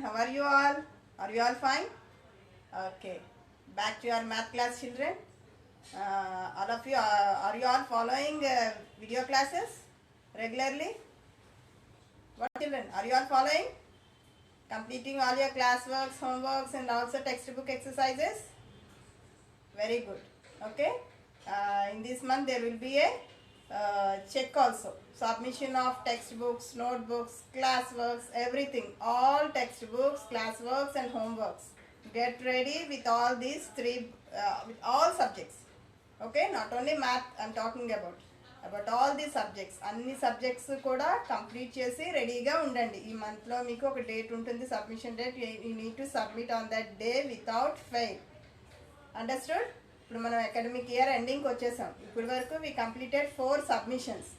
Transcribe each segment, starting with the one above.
How are you all? Are you all fine? Okay. Back to your math class, children. All of you, are you all following video classes regularly? What children? Are you all following? Completing all your classworks, homeworks and also textbook exercises? Very good. Okay. In this month there will be a check also. Submission of textbooks, notebooks, classworks, everything. All textbooks, classworks and homeworks. Get ready with all these three, with all subjects. Okay, not only math I am talking about all the subjects. అన్ని subjects కూడా complete చేసి రెడీగా ఉండండి. ఈ మంత్లో మీకు ఒక date ఉంటుంది, submission date. You need to submit on that day without fail. Understood? ఇప్పుడు మనం అకాడమిక్ ఇయర్ ఎండింగ్కి వచ్చేసాం. ఇప్పటి వరకు వీ కంప్లీటెడ్ 4 సబ్మిషన్స్.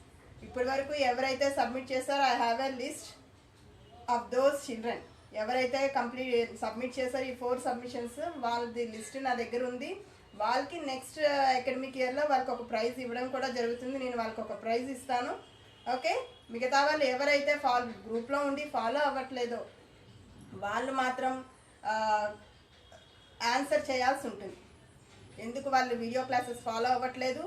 ఇప్పటి వరకు ఎవరైతే సబ్మిట్ చేస్తారో I have a list of those children. ఎవరైతే సబ్మిట్ చేశారో ఈ 4 సబ్మిషన్స్, వాళ్ళది లిస్ట్ నా దగ్గర ఉంది. వాళ్ళకి నెక్స్ట్ అకాడమిక్ ఇయర్లో వాళ్ళకి ఒక ప్రైజ్ ఇవ్వడం కూడా జరుగుతుంది. నేను వాళ్ళకి ఒక ప్రైజ్ ఇస్తాను. ఓకే, మిగతా వాళ్ళు ఎవరైతే గ్రూప్లో ఉండి ఫాలో అవ్వట్లేదో వాళ్ళు మాత్రం ఆన్సర్ చేయాల్సి ఉంటుంది. ఎందుకు వాళ్ళు వీడియో క్లాసెస్ ఫాలో అవ్వట్లేదు,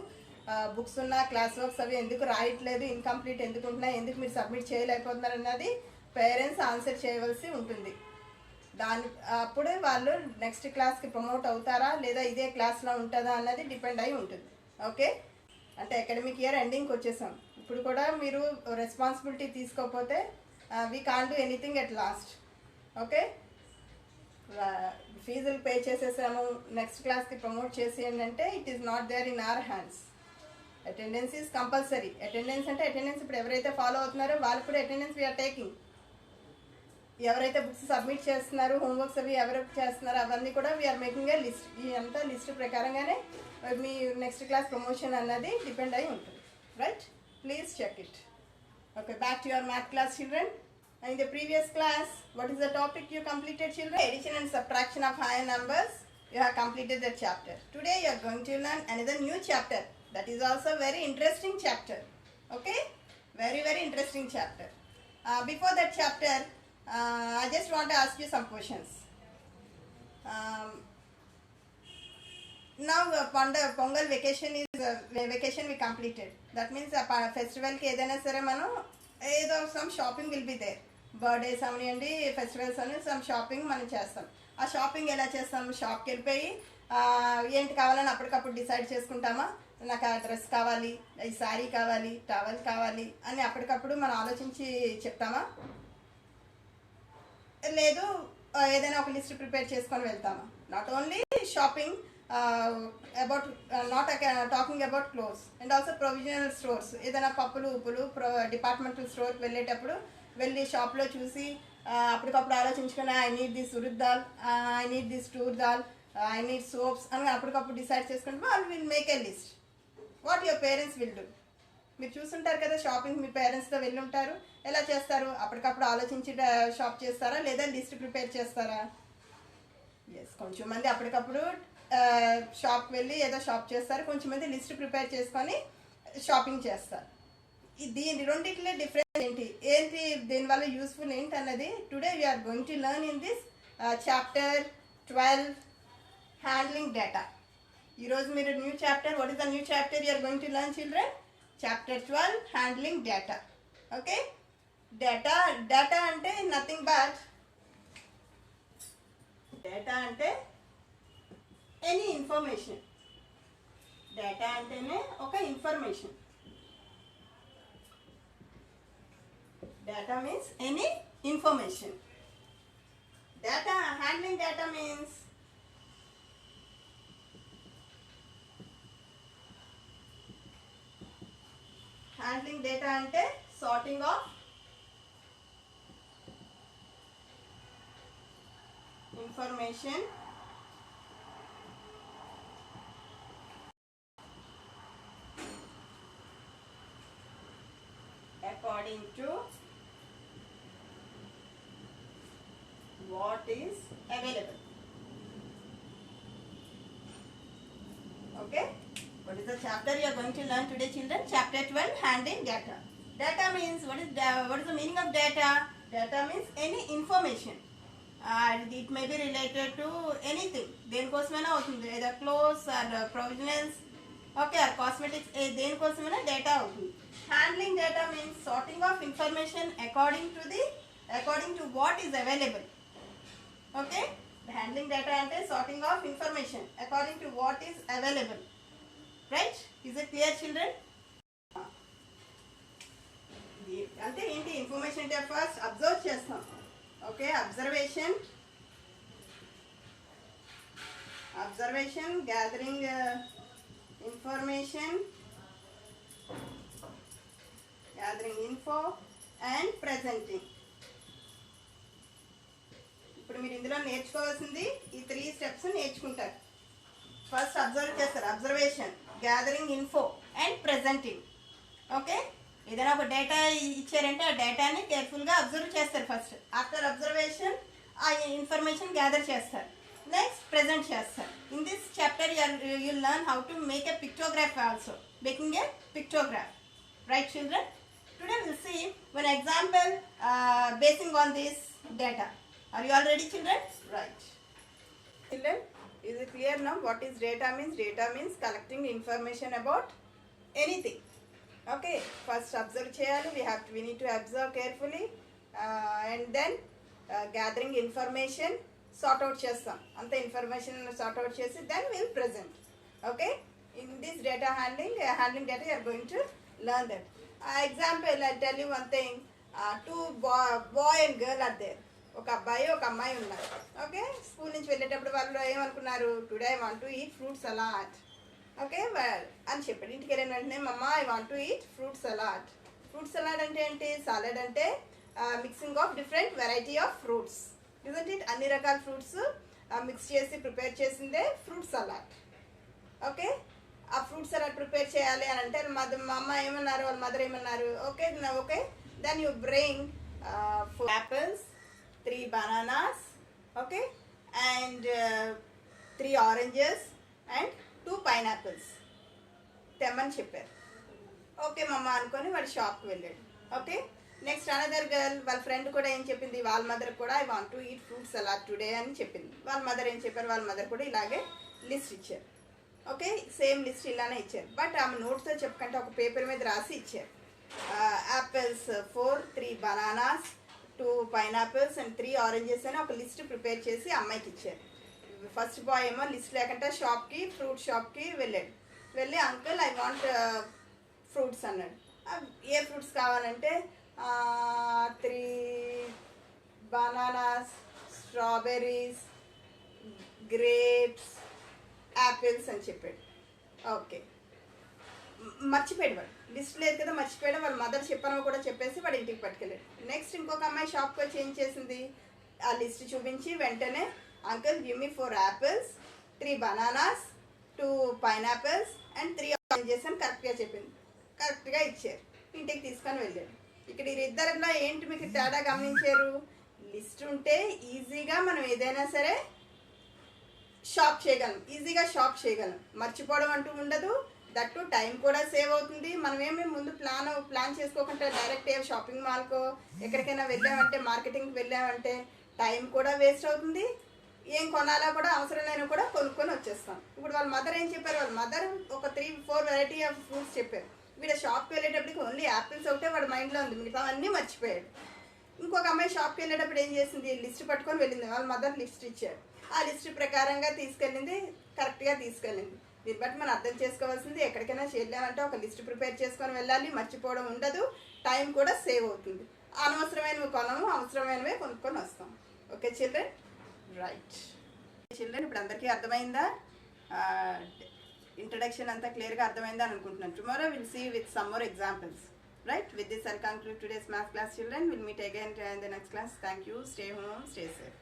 బుక్స్ ఉన్న క్లాస్ వర్క్స్ అవి ఎందుకు రాయట్లేదు, ఇన్కంప్లీట్ ఎందుకు ఉంటున్నాయి, ఎందుకు మీరు సబ్మిట్ చేయలేకపోతున్నారు అన్నది పేరెంట్స్ ఆన్సర్ చేయవలసి ఉంటుంది. అప్పుడు వాళ్ళు నెక్స్ట్ క్లాస్కి ప్రమోట్ అవుతారా లేదా ఇదే క్లాస్లో ఉంటుందా అన్నది డిపెండ్ అయి ఉంటుంది. ఓకే, అంటే అకాడమిక్ ఇయర్ ఎండింగ్కి వచ్చేసాం. ఇప్పుడు కూడా మీరు రెస్పాన్సిబిలిటీ తీసుకోకపోతే we can do anything at last. Okay, ఫీజులు పే చేసేసాము, నెక్స్ట్ క్లాస్కి ప్రమోట్ చేసేయండి అంటే it is not there in our hands. Attendance is compulsory. Attendance అంటే అటెండెన్స్ ఇప్పుడు ఎవరైతే ఫాలో అవుతున్నారో వాళ్ళకి కూడా అటెండెన్స్ వీఆర్ టేకింగ్. ఎవరైతే బుక్స్ సబ్మిట్ చేస్తున్నారు, హోంవర్క్స్ అవి ఎవరికి చేస్తున్నారో అవన్నీ కూడా వీఆర్ మేకింగ్ ఏ లిస్ట్. ఈ అంతా లిస్ట్ ప్రకారంగానే మీ నెక్స్ట్ క్లాస్ ప్రమోషన్ అన్నది డిపెండ్ అయి ఉంటుంది. Right, please check it. Okay, back to your math class children. In the previous class, what is the topic you completed, children? Addition and subtraction of higher numbers. You have completed that chapter. Today you are going to learn another new chapter. That is also very interesting chapter. Okay, very interesting chapter. Before that chapter, I just want to ask you some questions. Now Pongal vacation is vacation we completed. That means festival ki edaina sare manu ఏదో some shopping will be there. Birthdays అవనివ్వండి, festivals అని some shopping మనం చేస్తాం. ఆ shopping ఎలా చేస్తాం? షాప్కి వెళ్ళిపోయి ఏంటి కావాలని అప్పటికప్పుడు డిసైడ్ చేసుకుంటామా? నాకు ఆ డ్రెస్ కావాలి, ఈ శారీ కావాలి, టవల్ కావాలి అని అప్పటికప్పుడు మనం ఆలోచించి చెప్తామా? లేదు, ఏదైనా ఒక లిస్ట్ ప్రిపేర్ చేసుకొని వెళ్తామా? Not only shopping, about not talking about clothes and also provisional stores. ఏదైనా పప్పులు ఉప్పులు డిపార్ట్మెంటల్ స్టోర్కి వెళ్ళేటప్పుడు వెళ్ళి షాప్లో చూసి అప్పటికప్పుడు ఆలోచించుకుని I need this urad dal, I need this toor dal, I need soaps అని అప్పటికప్పుడు డిసైడ్ చేసుకుంటే వాళ్ళు will make a list. What your parents will do? మీరు చూసుంటారు కదా, షాపింగ్ మీ పేరెంట్స్తో వెళ్ళి ఉంటారు. ఎలా చేస్తారు? అప్పటికప్పుడు ఆలోచించి షాప్ చేస్తారా లేదా లిస్ట్ ప్రిపేర్ చేస్తారా? ఎస్, కొంచెం మంది అప్పటికప్పుడు షాప్కి వెళ్ళి ఏదో షాప్ చేస్తారు, కొంచెం మంది లిస్ట్ ప్రిపేర్ చేసుకొని షాపింగ్ చేస్తారు. దీని రెండింటిలో డిఫరెన్స్ ఏంటి దీనివల్ల యూస్ఫుల్ ఏంటి అన్నది today we are going to learn in this chapter 12 handling data. ఈరోజు మీరు new chapter, what is the new chapter you are going to learn children? Chapter 12 handling data. Okay, data అంటే నథింగ్ బట్, డేటా అంటే any information. Data అంటేనే ఒక information. Data means any information. Data, handling data means handling data అంటే sorting of information according to what is available. Okay, what is the chapter you are going to learn today, children? Chapter 12, handling data. Data means what is the meaning of data? Data means any information. it may be related to anything. దేనికోసమైనా అవుతుంది, either clothes or provisionals, okay, or cosmetics, దేనికోసమైనా data అవుతుంది. Handling data means sorting of information according to what is available. Okay, handling data అంటే sorting of information according to what is available. Right? Is it clear, children? అంటే ఏంటి information అంటే first observe చేస్తాం. Okay, observation gathering info and presenting. ఇప్పుడు మీరు ఇందులో నేర్చుకోవాల్సింది ఈ 3 స్టెప్స్ నేర్చుకుంటారు. ఫస్ట్ అబ్జర్వ్ చేస్తారు, observation, gathering info and presenting. Okay, ఏదైనా ఒక డేటా ఇచ్చారంటే ఆ డేటాని కేర్ఫుల్గా అబ్జర్వ్ చేస్తారు ఫస్ట్. ఆఫ్టర్ అబ్జర్వేషన్ ఆ ఇన్ఫర్మేషన్ గ్యాదర్ చేస్తారు, నెక్స్ట్ ప్రెజెంట్ చేస్తారు. In this chapter you learn how to make a pictograph also, making a pictograph. Right children? Today will see one example basing on this data. Are you all ready, children? Right. Children, is it clear now what is data means? Data means collecting information about anything. Okay, first observe cheyali, we need to observe carefully, and then gathering information, sort out chestam, anta information sort out chesi then we will present. Okay, in this data handling data you are going to learn that. Example, I tell you one thing, two boy and girl are there. ఒక అబ్బాయి ఒక అమ్మాయి ఉన్నారు. Okay, school నుంచి వెళ్ళేటప్పుడు వాళ్ళు ఏమనుకున్నారు, today I want to eat fruit salad. Okay అని చెప్పాడు. ఇంటికి వెళ్ళిన వెంటనే mama I want to eat fruit salad. Fruit salad అంటే ఏంటి? సాలడ్ అంటే mixing of different variety of fruits, isn't it? అన్ని రకాల ఫ్రూట్స్ మిక్స్ చేసి ప్రిపేర్ చేసిందే ఫ్రూట్ సలాడ్. ఓకే, ఆ ఫ్రూట్ సలాడ్ ప్రిపేర్ చేయాలి అని అంటే మా అమ్మ ఏమన్నారు, వాళ్ళ మదర్ ఏమన్నారు, okay okay then you bring 4 apples, 3 bananas, okay, and 3 oranges and 2 pineapples తెమ్మని చెప్పారు. ఓకే మమ్మ అనుకొని వాడు షాప్కి వెళ్ళాడు. ఓకే, నెక్స్ట్ అనదర్ గర్ల్ వాళ్ళ ఫ్రెండ్ కూడా ఏం చెప్పింది, వాళ్ళ మదర్ కూడా I want to eat fruit salad today అని చెప్పింది. వాళ్ళ మదర్ ఏం చెప్పారు, వాళ్ళ మదర్ కూడా ఇలాగే లిస్ట్ ఇచ్చారు. ఓకే, సేమ్ లిస్ట్ ఇలానే ఇచ్చారు. బట్ ఆమె నోట్స్తో చెప్పకంటే ఒక పేపర్ మీద రాసి ఇచ్చారు. Apples 4, 3 bananas, 2 pineapples and 3 oranges అని ఒక లిస్ట్ ప్రిపేర్ చేసి అమ్మాయికి ఇచ్చారు. ఫస్ట్ బాయ్ ఏమో లిస్ట్ లేకుండా ఫ్రూట్ షాప్కి వెళ్ళాడు. వెళ్ళి అంకుల్ ఐ వాంట్ ఫ్రూట్స్ అన్నాడు. ఏ ఫ్రూట్స్ కావాలంటే 3 బనానాస్, స్ట్రాబెర్రీస్, గ్రేప్స్, యాపిల్స్ అని చెప్పాడు. ఓకే, మర్చిపోయాడు వాడు, లిస్ట్ లేదు కదా మర్చిపోయాడు. వాళ్ళ మదర్ చెప్పాను కూడా చెప్పేసి వాడు ఇంటికి పట్టుకెళ్ళాడు. నెక్స్ట్ ఇంకొక అమ్మాయి షాప్కి వచ్చి ఏం చేసింది, ఆ లిస్ట్ చూపించి వెంటనే uncle give me 4 apples, 3 bananas, 2 pineapples and 3 oranges అని కరెక్ట్గా చెప్పింది. కరెక్ట్గా ఇచ్చారు, ఇంటికి తీసుకొని వెళ్ళాడు. ఇక్కడ ఇద్దరిలో ఏంటి మీకు తేడా గమనించారు? లిస్ట్ ఉంటే ఈజీగా మనం ఏదైనా సరే ఈజీగా షాప్ చేయగలం, మర్చిపోవడం అంటూ ఉండదు. దట్టు టైం కూడా సేవ్ అవుతుంది. మనం ఏమి ముందు ప్లాన్ చేసుకోకుండా డైరెక్ట్ షాపింగ్ మాల్కో ఎక్కడికైనా వెళ్ళామంటే, మార్కెటింగ్కి వెళ్ళామంటే టైం కూడా వేస్ట్ అవుతుంది. ఏం కొనాలా కూడా అవసరం లేని కూడా కొనుక్కొని వచ్చేస్తాం. ఇప్పుడు వాళ్ళ మదర్ ఏం చెప్పారు, వాళ్ళ మదర్ ఒక 3-4 వెరైటీ ఆఫ్ ఫ్రూట్స్ చెప్పారు. వీళ్ళ షాప్కి వెళ్ళేటప్పటికి ఓన్లీ యాపిల్స్ ఒకటే వాడి మైండ్లో ఉంది, మిగతా అన్నీ మర్చిపోయాడు. ఇంకొక అమ్మాయి షాప్కి వెళ్ళేటప్పుడు ఏం చేసింది, లిస్ట్ పట్టుకొని వెళ్ళింది. వాళ్ళ మదర్ లిస్ట్ ఇచ్చారు, ఆ లిస్ట్ ప్రకారంగా తీసుకెళ్ళింది, కరెక్ట్గా తీసుకెళ్ళింది. దీన్ని బట్టి మనం అర్థం చేసుకోవాల్సింది, ఎక్కడికైనా వెళ్ళామంటే ఒక లిస్ట్ ప్రిపేర్ చేసుకొని వెళ్ళాలి, మర్చిపోవడం ఉండదు, టైం కూడా సేవ్ అవుతుంది. అనవసరమైనవి కొనము, అవసరమైనవే కొనుక్కొని వస్తాం. Okay children? రైట్ చిల్డ్రన్, ఇప్పుడు అందరికీ అర్థమైందా? ఇంట్రడక్షన్ అంతా క్లియర్గా అర్థమైందా అని అనుకుంటున్నాను. Tomorrow will see with some more examples. Right? With this, I'll conclude today's math class, children. We'll meet again in the next class. Thank you. Stay home. Stay safe.